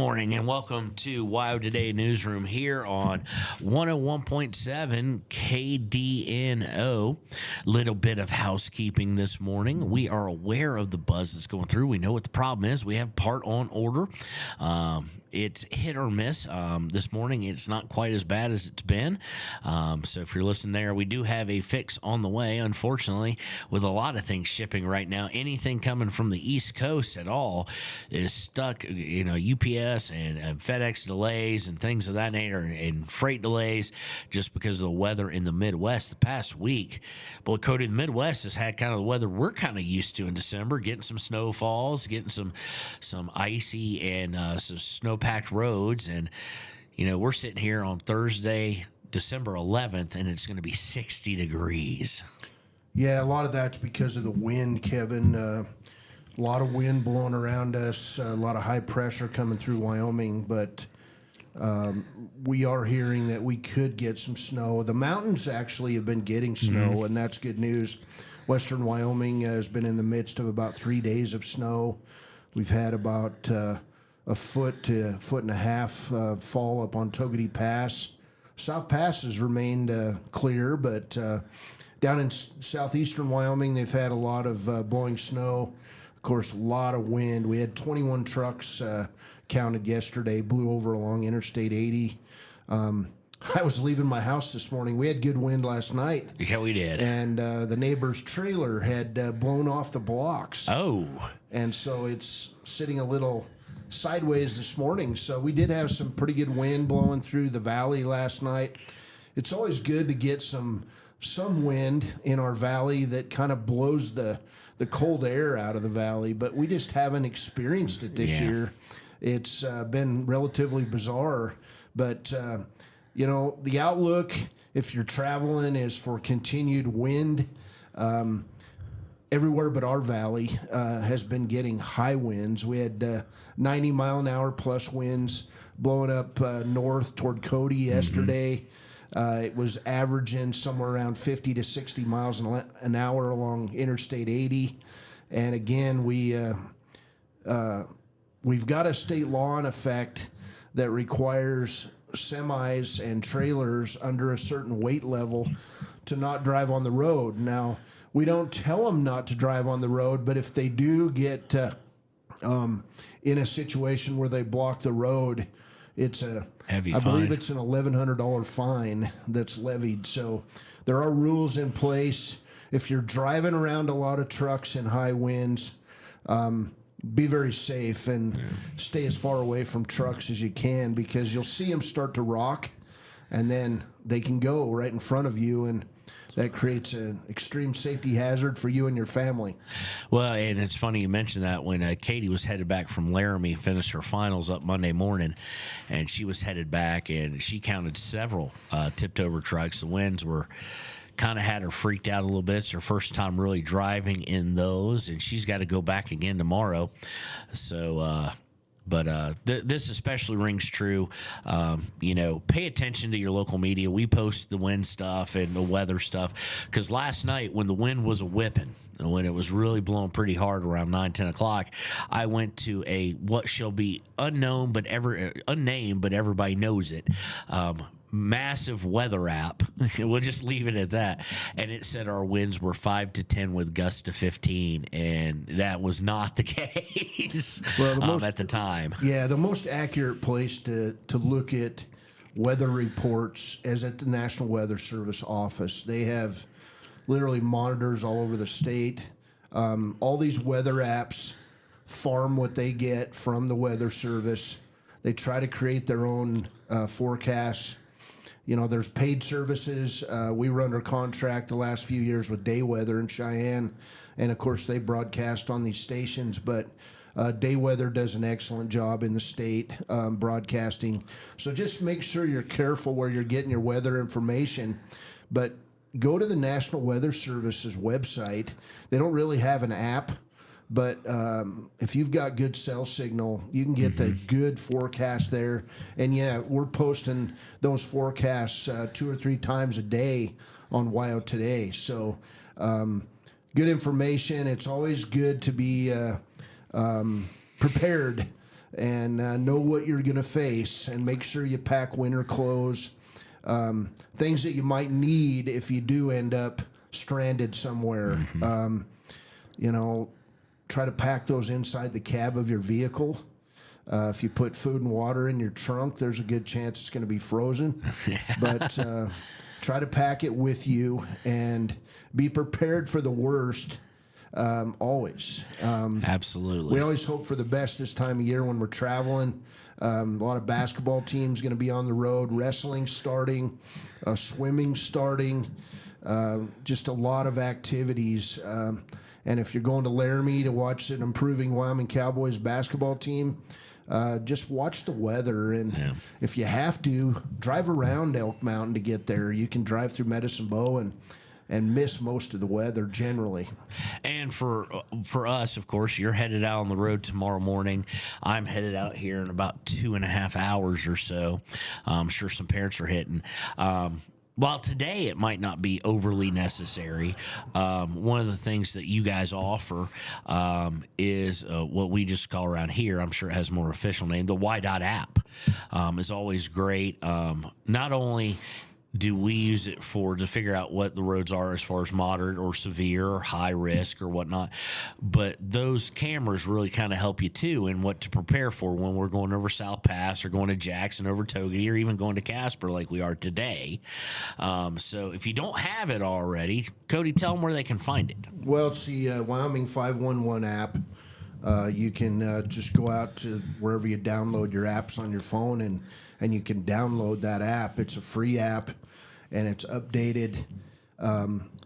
morning and welcome to WyoToday Newsroom here on 101.7 KDNO. Little bit of housekeeping this morning. We are aware of the buzz that's going through. We know what the problem is. We have part on order. It's hit or miss. This morning, it's not quite as bad as it's been. So if you're listening there, we do have a fix on the way. Unfortunately, with a lot of things shipping right now, anything coming from the East Coast at all is stuck. You know, UPS and FedEx delays and things of that nature, and freight delays just because of the weather in the Midwest the past week. But Cody, the Midwest has had kind of the weather we're kind of used to in December, getting some snowfalls, getting some icy and some snow-packed roads. And, you know, we're sitting here on Thursday, December 11th, and it's going to be 60 degrees. Yeah, a lot of that's because of the wind, Kevin. A lot of wind blowing around us, a lot of high pressure coming through Wyoming, but we are hearing that we could get some snow. The mountains actually have been getting snow, and that's good news. Western Wyoming has been in the midst of about 3 days of snow. We've had about a foot to foot and a half fall up on Cody Pass. South Pass has remained clear, but down in southeastern Wyoming, they've had a lot of blowing snow. Of course, a lot of wind. We had 21 trucks counted yesterday, blew over along Interstate 80. I was leaving my house this morning. We had good wind last night. Yeah, we did. And the neighbor's trailer had blown off the blocks. Oh. And so it's sitting a little sideways this morning. So we did have some pretty good wind blowing through the valley last night. It's always good to get some wind in our valley that kind of blows the cold air out of the valley, but we just haven't experienced it this year. It's been relatively bizarre, but you know, the outlook, if you're traveling, is for continued wind. Everywhere but our valley has been getting high winds. We had 90 mile an hour plus winds blowing up north toward Cody yesterday. It was averaging somewhere around 50 to 60 miles an hour along Interstate 80. And again, we've got a state law in effect that requires semis and trailers under a certain weight level to not drive on the road. Now, we don't tell them not to drive on the road, but if they do get in a situation where they block the road, it's a heavy I fine. believe it's an $1,100 fine that's levied. So there are rules in place. If you're driving around a lot of trucks in high winds, be very safe and stay as far away from trucks as you can, because you'll see them start to rock, and then they can go right in front of you, and that creates an extreme safety hazard for you and your family. Well, and it's funny you mentioned that when Katie was headed back from Laramie, finished her finals up Monday morning, and she was headed back, and she counted several tipped-over trucks. The winds were kind of had her freaked out a little bit. It's her first time really driving in those, and she's got to go back again tomorrow. So, but this especially rings true. You know, pay attention to your local media. We post the wind stuff and the weather stuff, because last night when the wind was whipping, when it was really blowing pretty hard around 9-10 o'clock, I went to a what shall be unnamed, but everybody knows it. Massive weather app. We'll just leave it at that. And it said our winds were 5 to 10 with gusts to 15, and that was not the case at the time. Yeah, the most accurate place to look at weather reports is at the National Weather Service office. They have literally monitors all over the state. All these weather apps farm what they get from the Weather Service. They try to create their own forecasts. You know, there's paid services. We were under contract the last few years with Day Weather in Cheyenne, and of course they broadcast on these stations, but Day Weather does an excellent job in the state broadcasting. So just make sure you're careful where you're getting your weather information, but go to the National Weather Service's website. They don't really have an app, but if you've got good cell signal, you can get the good forecast there. And yeah, we're posting those forecasts 2 or 3 times a day on WyoToday. So good information. It's always good to be prepared and know what you're going to face, and make sure you pack winter clothes, things that you might need if you do end up stranded somewhere. You know, try to pack those inside the cab of your vehicle. If you put food and water in your trunk, there's a good chance it's going to be frozen. But try to pack it with you and be prepared for the worst. Always. Absolutely. We always hope for the best this time of year when we're traveling. A lot of basketball teams going to be on the road, wrestling starting, swimming starting, just a lot of activities. And if you're going to Laramie to watch an improving Wyoming Cowboys basketball team, just watch the weather. And if you have to, drive around Elk Mountain to get there. You can drive through Medicine Bow and miss most of the weather generally. And for us, of course, you're headed out on the road tomorrow morning. I'm headed out here in about 2.5 hours or so. I'm sure some parents are hitting. While today it might not be overly necessary, one of the things that you guys offer is what we just call around here, I'm sure it has a more official name, the WYDOT app is always great. Not only do we use it to figure out what the roads are as far as moderate or severe or high risk or whatnot, but those cameras really kind of help you too in what to prepare for when we're going over South Pass or going to Jackson over Togety or even going to Casper like we are today. So if you don't have it already, Cody, tell them where they can find it. Well, it's the Wyoming 511 app. You can just go out to wherever you download your apps on your phone, and you can download that app. It's a free app, and it's updated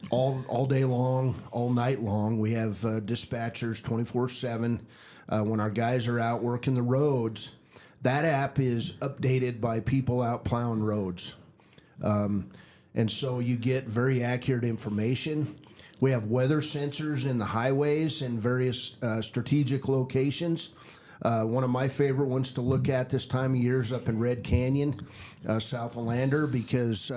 all day long, all night long. We have dispatchers 24/7. When our guys are out working the roads, that app is updated by people out plowing roads. And so you get very accurate information. We have weather sensors in the highways in various strategic locations. One of my favorite ones to look at this time of year is up in Red Canyon, south of Lander, because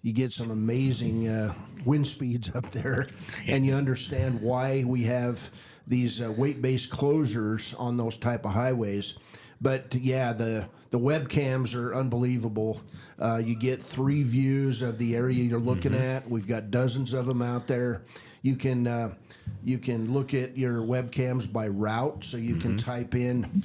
you get some amazing wind speeds up there, and you understand why we have these weight-based closures on those type of highways. But yeah, the webcams are unbelievable. You get 3 views of the area you're looking at. We've got dozens of them out there. You can look at your webcams by route, so you can type in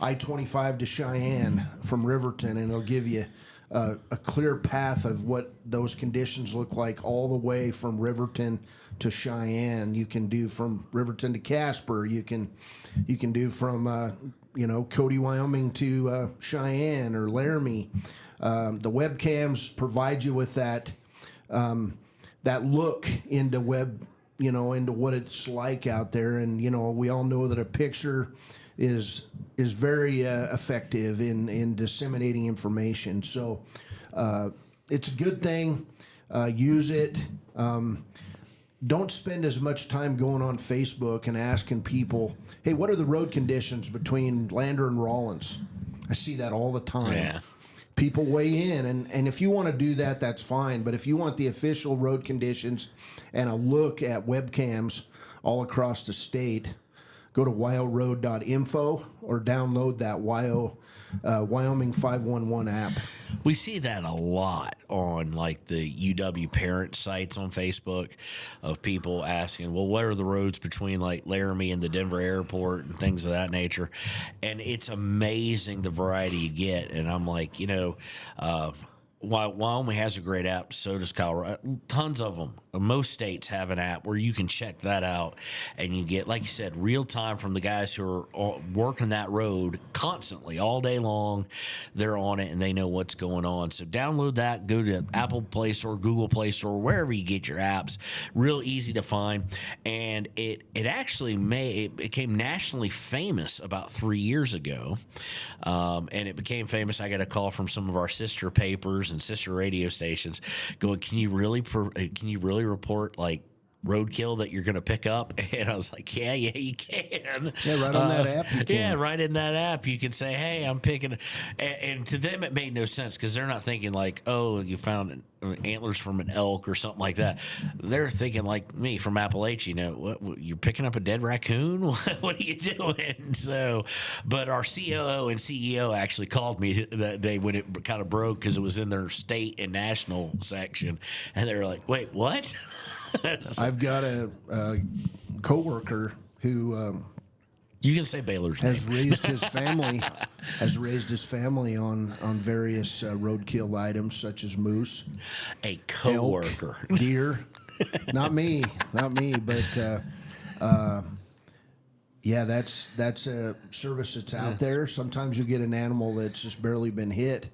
I-25 to Cheyenne from Riverton, and it'll give you a clear path of what those conditions look like all the way from Riverton to Cheyenne. You can do from Riverton to Casper. You can do from Cody, Wyoming to Cheyenne or Laramie. The webcams provide you with that look into into what it's like out there. And, we all know that a picture is very effective in disseminating information. So it's a good thing. Use it. Don't spend as much time going on Facebook and asking people, hey, what are the road conditions between Lander and Rawlins? I see that all the time. Yeah. People weigh in, and if you want to do that, that's fine. But if you want the official road conditions and a look at webcams all across the state, go to WyoRoad.info or download that Wyoming 511 app. We see that a lot on like the UW parent sites on Facebook of people asking, well, what are the roads between like Laramie and the Denver airport and things of that nature? And it's amazing the variety you get. And I'm like, Wyoming has a great app, so does Colorado. Tons of them. Most states have an app where you can check that out, and you get, like you said, real time from the guys who are working that road constantly, all day long. They're on it, and they know what's going on. So download that. Go to Apple Play Store, Google Play Store, wherever you get your apps. Real easy to find, and it actually became nationally famous about 3 years ago, and it became famous. I got a call from some of our sister papers and sister radio stations going, can you really report like roadkill that you're going to pick up? And I was like, yeah, you can. Yeah, right on that app you can. Yeah, right in that app you can say, hey, I'm picking. And to them it made no sense because they're not thinking like, oh, you found antlers from an elk or something like that. They're thinking like me from Appalachia. You know, what you're picking up a dead raccoon? What are you doing? So, but our COO and CEO actually called me that day when it kind of broke because it was in their state and national section, and they were like, wait, what? I've got a coworker who You can say Baylor's has name. raised his family on various roadkill items such as moose, A coworker. elk, deer. Not me, but yeah, that's a service that's out there. Sometimes you get an animal that's just barely been hit,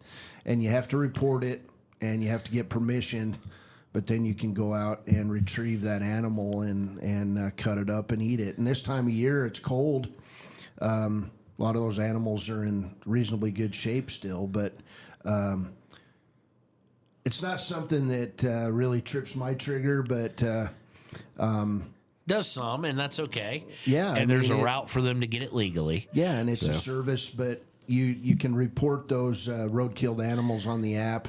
and you have to report it, and you have to get permission. But then you can go out and retrieve that animal and cut it up and eat it. And this time of year, it's cold. A lot of those animals are in reasonably good shape still, but it's not something that really trips my trigger. But Does some, and that's okay. Yeah, and there's a route for them to get it legally. yeah, and it's a service, but you can report those road-killed animals on the app.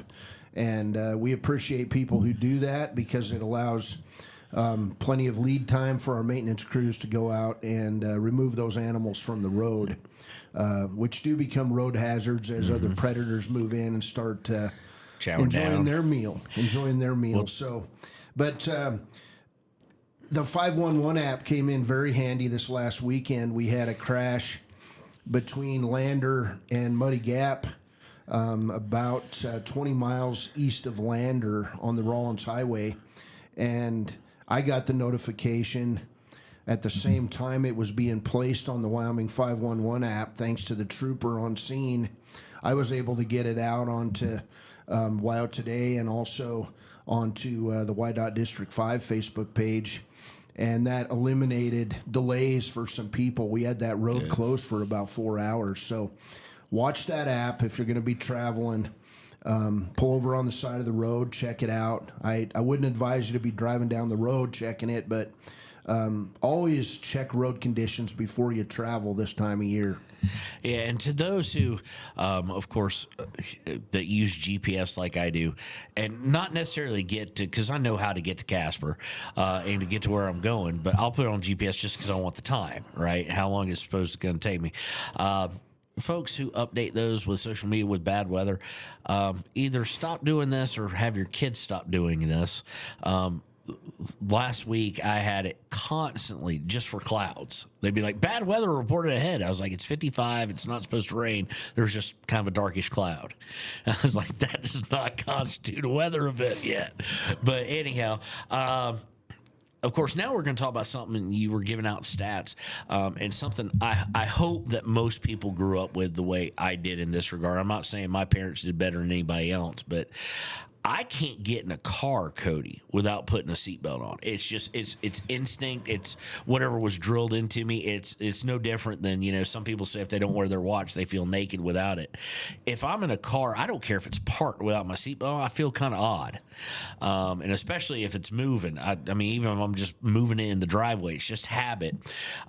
And we appreciate people who do that because it allows plenty of lead time for our maintenance crews to go out and remove those animals from the road, which do become road hazards as other predators move in and start enjoying their meal. So, but the 511 app came in very handy this last weekend. We had a crash between Lander and Muddy Gap. About 20 miles east of Lander on the Rollins Highway. And I got the notification at the same time it was being placed on the Wyoming 511 app, thanks to the trooper on scene. I was able to get it out onto WyoToday and also onto the WYDOT District 5 Facebook page. And that eliminated delays for some people. We had that road closed for about 4 hours. So watch that app if you're going to be traveling. Pull over on the side of the road, check it out. I wouldn't advise you to be driving down the road checking it, but always check road conditions before you travel this time of year. Yeah, and to those who, of course, that use GPS like I do, and not necessarily get to, because I know how to get to Casper and to get to where I'm going, but I'll put it on GPS just because I want the time, right? How long it's supposed to going to take me. Folks who update those with social media with bad weather, either stop doing this or have your kids stop doing this. Last week I had it constantly just for clouds. They'd be like, bad weather reported ahead. I was like, it's 55. It's not supposed to rain. There's just kind of a darkish cloud. I was like, that does not constitute a weather event yet. But anyhow, of course, now we're going to talk about something you were giving out stats, and something I hope that most people grew up with the way I did in this regard. I'm not saying my parents did better than anybody else, but I can't get in a car, Cody, without putting a seatbelt on. It's just it's instinct. It's whatever was drilled into me. It's no different than, you know, some people say if they don't wear their watch, they feel naked without it. If I'm in a car, I don't care if it's parked without my seatbelt, I feel kind of odd, and especially if it's moving. I mean, even if I'm just moving it in the driveway, it's just habit.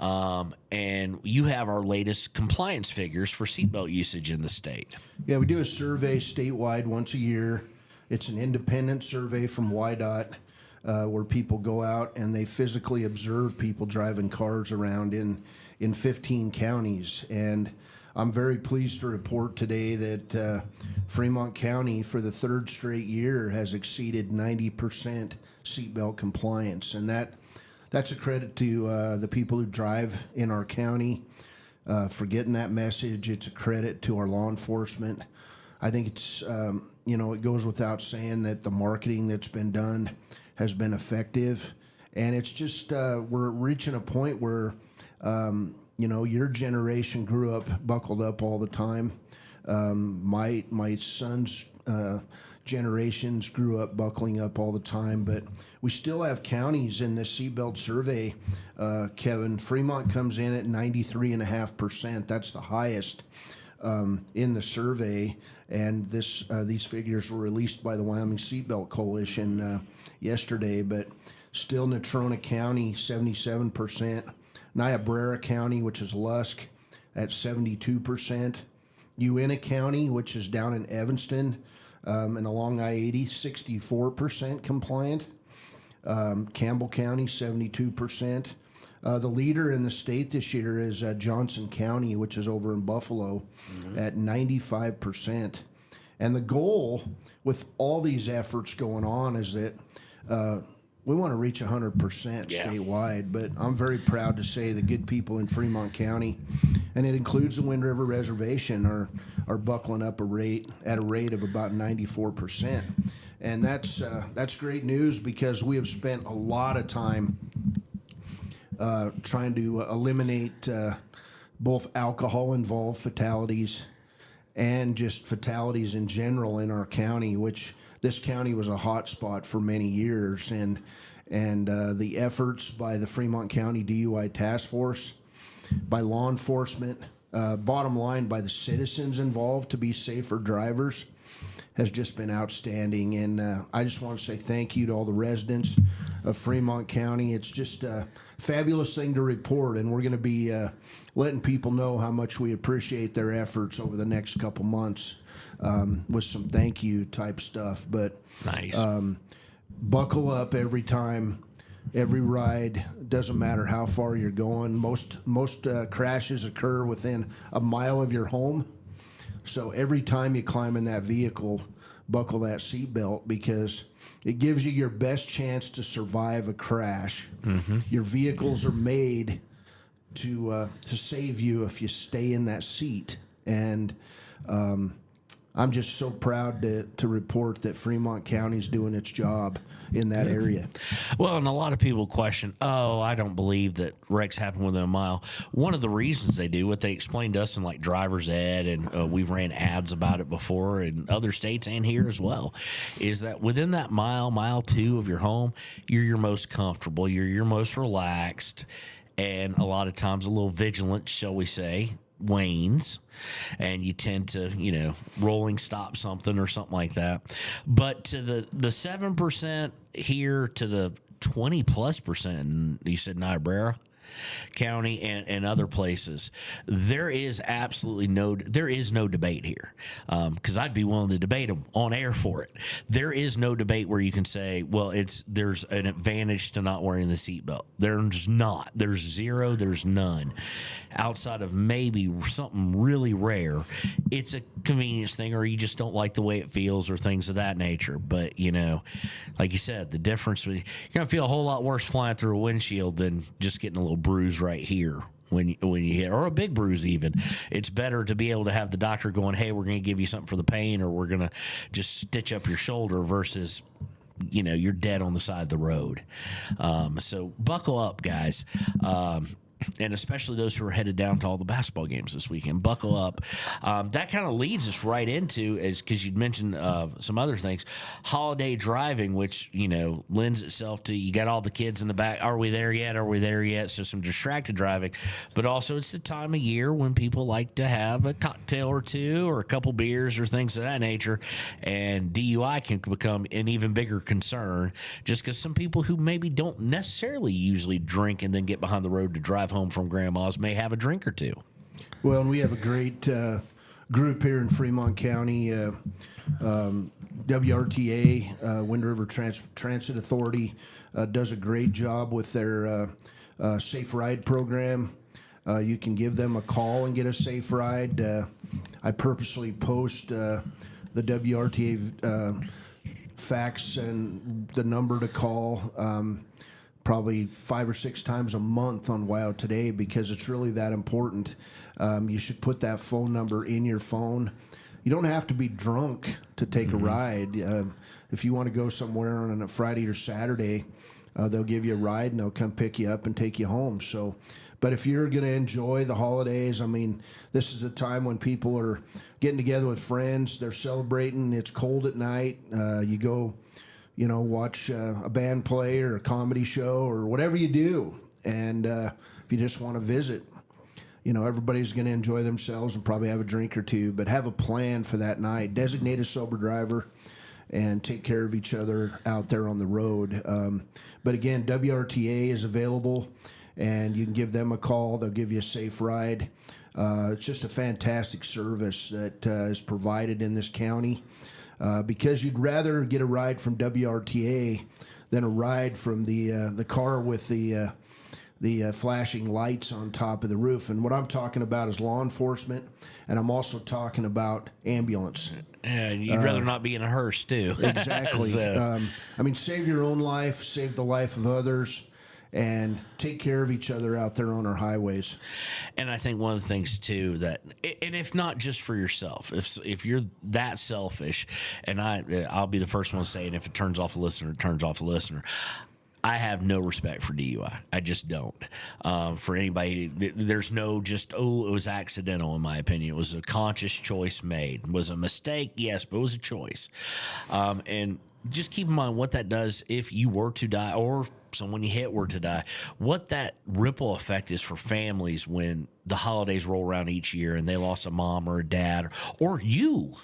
And you have our latest compliance figures for seatbelt usage in the state. Yeah, we do a survey statewide once a year. It's an independent survey from WYDOT where people go out and they physically observe people driving cars around in 15 counties. And I'm very pleased to report today that Fremont County, for the third straight year, has exceeded 90% seatbelt compliance. And that's a credit to the people who drive in our county for getting that message. It's a credit to our law enforcement. I think it's, it goes without saying that the marketing that's been done has been effective. And it's just, we're reaching a point where, your generation grew up buckled up all the time. My son's generations grew up buckling up all the time, but we still have counties in this seatbelt survey, Kevin. Fremont comes in at 93.5%. That's the highest in the survey, and these figures were released by the Wyoming Seatbelt Coalition yesterday. But Still Natrona County, 77%. Niobrara County, which is Lusk, at 72%. Uintah County, which is down in Evanston and along I-80, 64% compliant. Campbell County, 72%. The leader in the state this year is Johnson County, which is over in Buffalo, at 95%. And the goal with all these efforts going on is that we want to reach 100% statewide, but I'm very proud to say the good people in Fremont County, and it includes the Wind River Reservation, are buckling up at a rate of about 94%. And that's great news, because we have spent a lot of time trying to eliminate both alcohol-involved fatalities and just fatalities in general in our county, which this county was a hot spot for many years. And the efforts by the Fremont County DUI Task Force, by law enforcement, bottom line, by the citizens involved to be safer drivers, has just been outstanding. And I just want to say thank you to all the residents of Fremont County. It's just a fabulous thing to report, and we're going to be letting people know how much we appreciate their efforts over the next couple months with some thank you type stuff. But nice. Buckle up every time, every ride. Doesn't matter how far you're going. Most crashes occur within a mile of your home. So every time you climb in that vehicle, buckle that seatbelt, because it gives you your best chance to survive a crash. Your vehicles are made to save you if you stay in that seat. And I'm just so proud to report that Fremont County's doing its job in that area. Well, and a lot of people question, I don't believe that wrecks happen within a mile. One of the reasons they do, what they explained to us in like driver's ed, and we've ran ads about it before in other states and here as well, is that within that mile two of your home, you're your most comfortable, you're your most relaxed, and a lot of times a little vigilant, shall we say, wanes, and you tend to rolling stop something or something like that. But to the 7% here to the 20+%, and you said Niobrara County and other places, there is no debate here, because I'd be willing to debate them on air for it. There is no debate where you can say, well, there's an advantage to not wearing the seatbelt. There's not. There's zero. There's none. Outside of maybe something really rare, it's a convenience thing, or you just don't like the way it feels, or things of that nature. But like you said, the difference, you're gonna feel a whole lot worse flying through a windshield than just getting a little bruise right here when you hit, or a big bruise even. It's better to be able to have the doctor going, hey, we're going to give you something for the pain, or we're going to just stitch up your shoulder, versus you're dead on the side of the road. So buckle up, guys. And especially those who are headed down to all the basketball games this weekend, buckle up. That kind of leads us right into, because you'd mentioned some other things, holiday driving, which lends itself to, you got all the kids in the back. Are we there yet? Are we there yet? So some distracted driving, but also it's the time of year when people like to have a cocktail or two, or a couple beers, or things of that nature, and DUI can become an even bigger concern, just because some people who maybe don't necessarily usually drink and then get behind the road to drive home from grandma's may have a drink or two. Well, and we have a great group here in Fremont County, WRTA, Wind River Transit Authority, does a great job with their Safe Ride program. You can give them a call and get a safe ride. I purposely post the WRTA fax and the number to call probably 5 or 6 times a month on WyoToday, because it's really that important. You should put that phone number in your phone. You don't have to be drunk to take a ride. If you want to go somewhere on a Friday or Saturday, they'll give you a ride and they'll come pick you up and take you home. So, but if you're going to enjoy the holidays, this is a time when people are getting together with friends. They're celebrating. It's cold at night. You go, watch a band play or a comedy show or whatever you do. And if you just want to visit, everybody's going to enjoy themselves and probably have a drink or two, but have a plan for that night. Designate a sober driver and take care of each other out there on the road. But again, WRTA is available, and you can give them a call. They'll give you a safe ride. It's just a fantastic service that is provided in this county, because you'd rather get a ride from WRTA than a ride from the car with the flashing lights on top of the roof. And what I'm talking about is law enforcement, and I'm also talking about ambulance. And you'd rather not be in a hearse, too. Exactly. I mean, save your own life, save the life of others, and take care of each other out there on our highways. And I think one of the things too that, and if not just for yourself, if you're that selfish, and I'll be the first one to say it, if it turns off a listener, it turns off a listener. I have no respect for DUI. I just don't. For anybody, there's no just, it was accidental, in my opinion. It was a conscious choice made. Was a mistake? Yes, but it was a choice. And just keep in mind what that does if you were to die, or someone you hit were to die, what that ripple effect is for families when the holidays roll around each year and they lost a mom or a dad, or you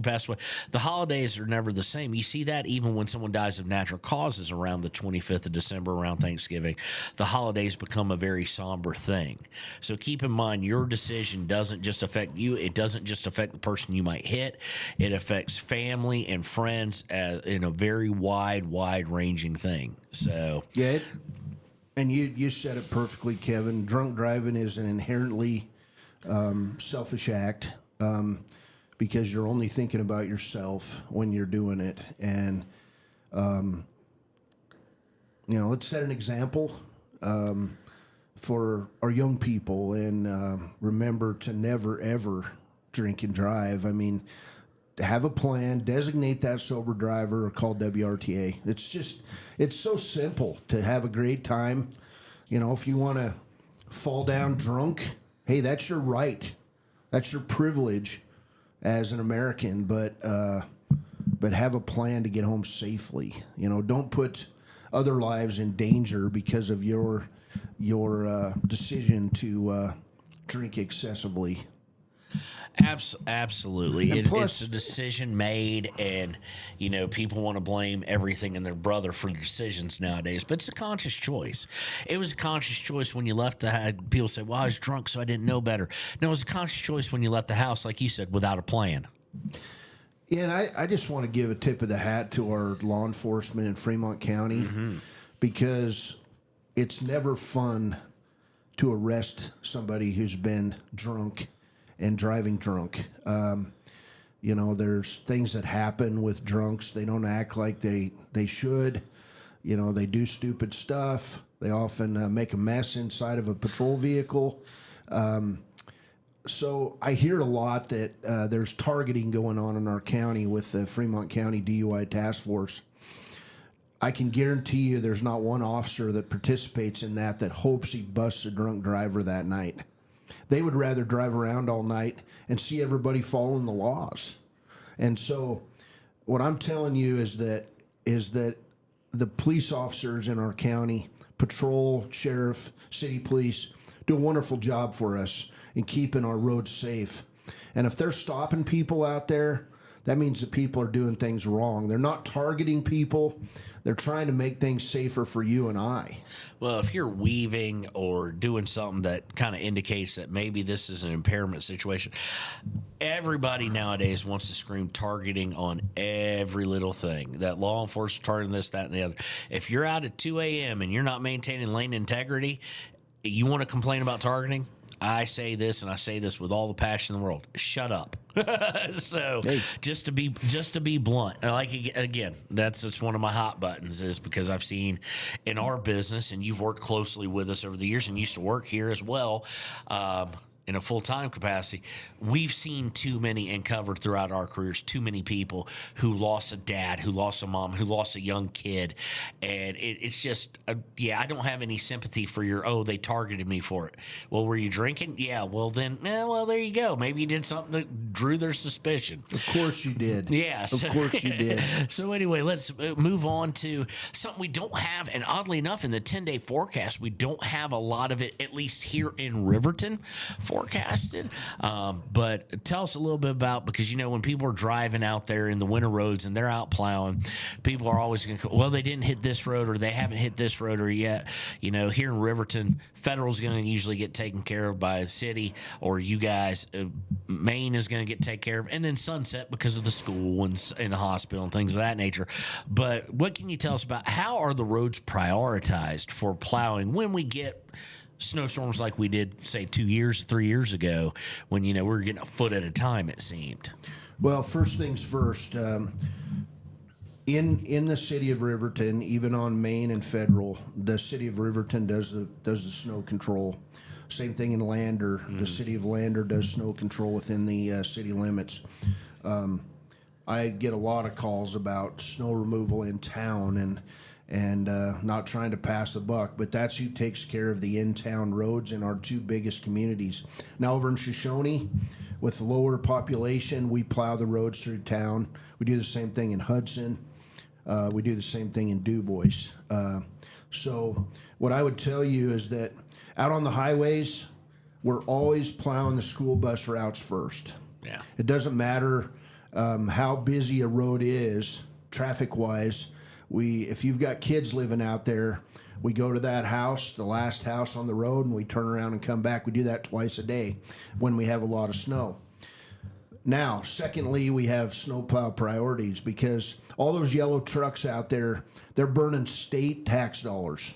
pass away. The holidays are never the same. You see that even when someone dies of natural causes around the 25th of December, around Thanksgiving. The holidays become a very somber thing. So keep in mind, your decision doesn't just affect you. It doesn't just affect the person you might hit. It affects family and friends in a very wide-ranging thing. So yeah, and you said it perfectly, Kevin. Drunk driving is an inherently selfish act, because you're only thinking about yourself when you're doing it. And let's set an example for our young people, and remember to never ever drink and drive. I mean, have a plan, designate that sober driver, or call WRTA. It's so simple to have a great time. If you want to fall down drunk, hey, that's your right. That's your privilege as an American, but have a plan to get home safely. Don't put other lives in danger because of your decision to drink excessively. Absolutely. It's a decision made, and people want to blame everything in their brother for their decisions nowadays, but it's a conscious choice. It was a conscious choice when you left the house. People say, well, I was drunk, so I didn't know better. No, it was a conscious choice when you left the house, like you said, without a plan. Yeah, and I just want to give a tip of the hat to our law enforcement in Fremont County, because it's never fun to arrest somebody who's been drunk and driving drunk. There's things that happen with drunks. They don't act like they should. They do stupid stuff. They often make a mess inside of a patrol vehicle. So I hear a lot that there's targeting going on in our county with the Fremont County DUI Task Force. I can guarantee you there's not one officer that participates in that hopes he busts a drunk driver that night. They would rather drive around all night and see everybody following the laws. And so what I'm telling you is that the police officers in our county, patrol, sheriff, city police, do a wonderful job for us in keeping our roads safe. And if they're stopping people out there, that means that people are doing things wrong. They're not targeting people. They're trying to make things safer for you and I. Well, if you're weaving or doing something that kind of indicates that maybe this is an impairment situation, everybody nowadays wants to scream targeting on every little thing. That law enforcement targeting this, that, and the other. If you're out at 2 a.m. and you're not maintaining lane integrity, you want to complain about targeting? I say this, and I say this with all the passion in the world. Shut up. So hey. just to be blunt, like again, that's one of my hot buttons, is because I've seen in our business, and you've worked closely with us over the years, and used to work here as well. In a full-time capacity, we've seen too many and covered throughout our careers, too many people who lost a dad, who lost a mom, who lost a young kid. And it's just, I don't have any sympathy for they targeted me for it. Well, were you drinking? Yeah, well then, there you go. Maybe you did something that drew their suspicion. Of course you did. Yes. Of course you did. So anyway, let's move on to something we don't have. And oddly enough, in the 10-day forecast, we don't have a lot of it, at least here in Riverton. For forecasted. But tell us a little bit about, because, when people are driving out there in the winter roads and they're out plowing, people are always going to, well, they didn't hit this road or they haven't hit this road or yet. Here in Riverton, Federal's going to usually get taken care of by the city, or you guys, Maine is going to get taken care of, and then Sunset because of the school and the hospital and things of that nature. But what can you tell us about how are the roads prioritized for plowing when we get snowstorms like we did, say, 3 years ago, when we were getting a foot at a time, it seemed? Well, first things first. In the city of Riverton, even on Main and Federal, the city of Riverton does the snow control. Same thing in Lander. The city of Lander does snow control within the city limits. I get a lot of calls about snow removal in town and not trying to pass the buck, but that's who takes care of the in-town roads in our two biggest communities. Now, over in Shoshone, with lower population, we plow the roads through town. We do the same thing in Hudson. We do the same thing in Du Bois. So what I would tell you is that out on the highways, we're always plowing the school bus routes first. Yeah. It doesn't matter how busy a road is, traffic-wise. If you've got kids living out there, we go to that house, the last house on the road, and we turn around and come back. We do that twice a day when we have a lot of snow. Now, secondly, we have snowplow priorities, because all those yellow trucks out there, they're burning state tax dollars.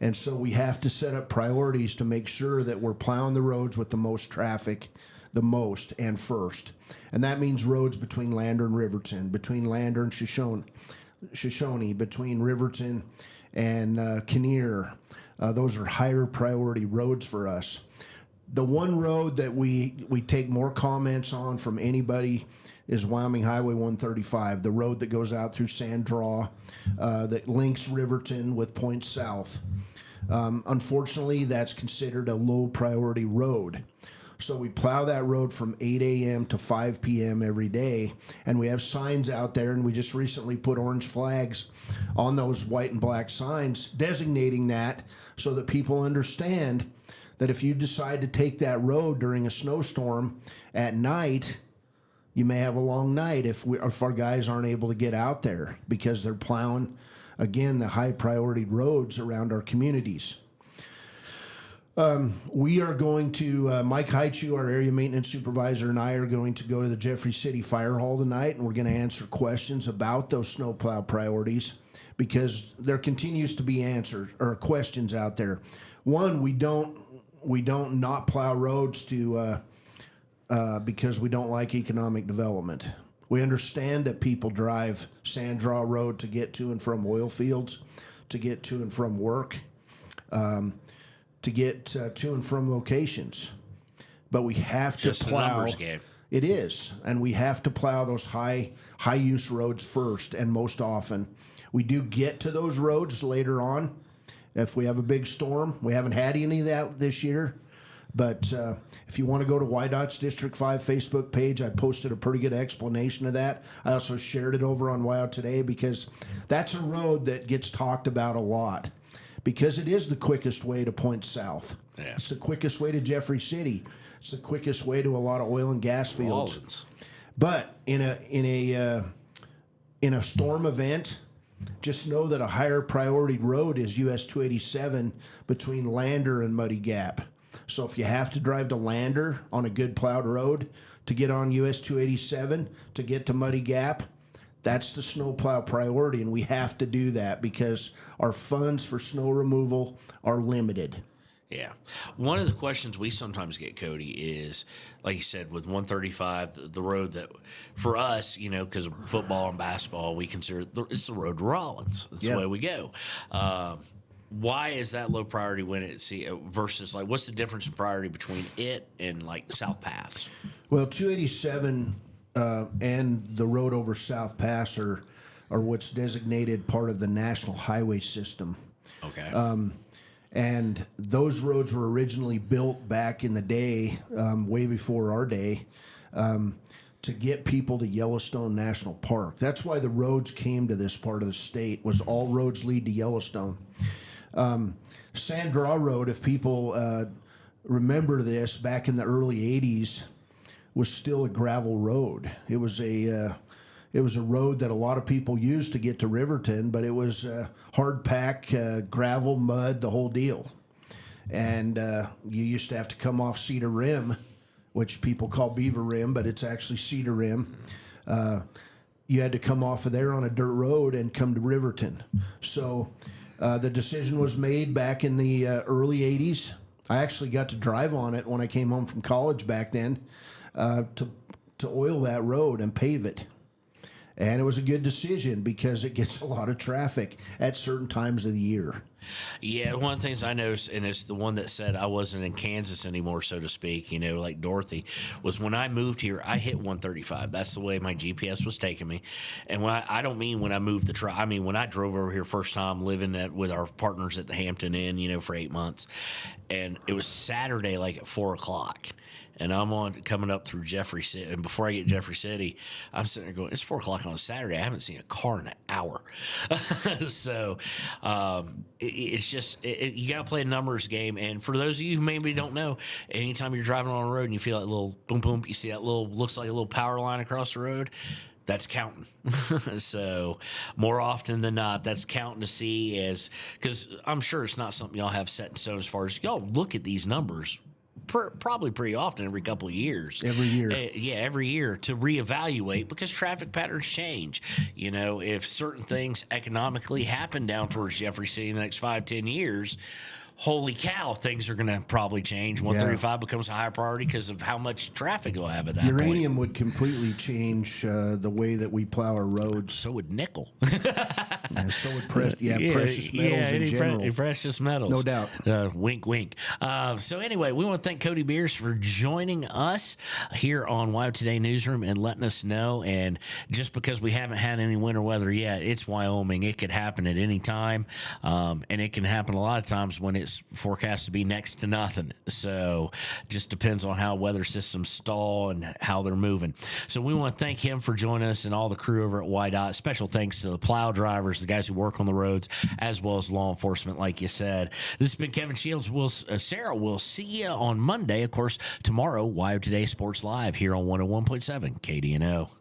And so we have to set up priorities to make sure that we're plowing the roads with the most traffic, the most and first. And that means roads between Lander and Riverton, between Lander and Shoshone, between Riverton and Kinnear. Those are higher priority roads for us. The one road that we take more comments on from anybody is Wyoming Highway 135, the road that goes out through Sand Draw, that links Riverton with Point South. Unfortunately, that's considered a low priority road. So we plow that road from 8 a.m. to 5 p.m. every day, and we have signs out there, and we just recently put orange flags on those white and black signs designating that, so that people understand that if you decide to take that road during a snowstorm at night, you may have a long night if our guys aren't able to get out there, because they're plowing, again, the high priority roads around our communities. We are going to, Mike Haichu, our area maintenance supervisor, and I are going to go to the Jeffrey City Fire Hall tonight, and we're going to answer questions about those snowplow priorities, because there continues to be answers or questions out there. One, we don't not plow roads because we don't like economic development. We understand that people drive Sand Draw Road to get to and from oil fields, to get to and from work, to get to and from locations. But we have to Just plow. a numbers game. It is, and we have to plow those high use roads first and most often. We do get to those roads later on if we have a big storm. We haven't had any of that this year. But if you want to go to WYDOT's District 5 Facebook page, I posted a pretty good explanation of that. I also shared it over on WyoToday, because that's a road that gets talked about a lot, because it is the quickest way to Point South. Yeah. It's the quickest way to Jeffrey City. It's the quickest way to a lot of oil and gas fields. Rollins. But in a storm event, just know that a higher priority road is US 287 between Lander and Muddy Gap. So if you have to drive to Lander on a good plowed road to get on US 287 to get to Muddy Gap, that's the snowplow priority, and we have to do that because our funds for snow removal are limited. Yeah. One of the questions we sometimes get, Cody, is, like you said, with 135, the road that, for us, because of football and basketball, we consider it's the road to Rollins. That's the way we go. Why is that low priority when it's versus, like, what's the difference in priority between it and, like, South Pass? Well, 287 and the road over South Pass are what's designated part of the National Highway System. Okay. And those roads were originally built back in the day, way before our day, to get people to Yellowstone National Park. That's why the roads came to this part of the state, was all roads lead to Yellowstone. Sand Draw Road, if people remember this, back in the early 80s, was still a gravel road. It was a road that a lot of people used to get to Riverton, but it was hard pack, gravel, mud, the whole deal. And you used to have to come off Cedar Rim, which people call Beaver Rim, but it's actually Cedar Rim. You had to come off of there on a dirt road and come to Riverton. So the decision was made back in the early 80s. I actually got to drive on it when I came home from college back then to oil that road and pave it. And it was a good decision because it gets a lot of traffic at certain times of the year. Yeah, one of the things I noticed, and it's the one that said I wasn't in Kansas anymore, so to speak, like Dorothy, was when I moved here, I hit 135. That's the way my GPS was taking me. And when I don't mean when I moved the truck, I mean when I drove over here first time living with our partners at the Hampton Inn, for 8 months. And it was Saturday, like at 4 o'clock. And I'm coming up through Jeffrey City. And before I get Jeffrey City, I'm sitting there going, it's 4 o'clock on a Saturday. I haven't seen a car in an hour. So it's just, you got to play a numbers game. And for those of you who maybe don't know, anytime you're driving on a road and you feel that little boom, boom, you see that looks like a little power line across the road, that's counting. So more often than not, that's counting to see because I'm sure it's not something y'all have set in stone as far as y'all look at these numbers probably pretty often, every couple of years. Every year. Every year to reevaluate because traffic patterns change. If certain things economically happen down towards Jeffrey City in the next 5-10 years, holy cow, things are going to probably change. 135 becomes a higher priority because of how much traffic we'll have at that Uranium point. would completely change the way that we plow our roads. So would nickel. So would precious metals in general. Precious metals. No doubt. Wink, wink. So anyway, we want to thank Cody Beers for joining us here on WyoToday Newsroom and letting us know. And just because we haven't had any winter weather yet, it's Wyoming. It could happen at any time. And it can happen a lot of times when it's forecast to be next to nothing. So just depends on how weather systems stall and how they're moving. So we want to thank him for joining us and all the crew over at WYDOT. Special thanks to the plow drivers, the guys who work on the roads, as well as law enforcement, like you said. This has been Kevin Shields. Sarah, we'll see you on Monday. Of course, tomorrow, WyoToday Sports Live here on 101.7 KDNO.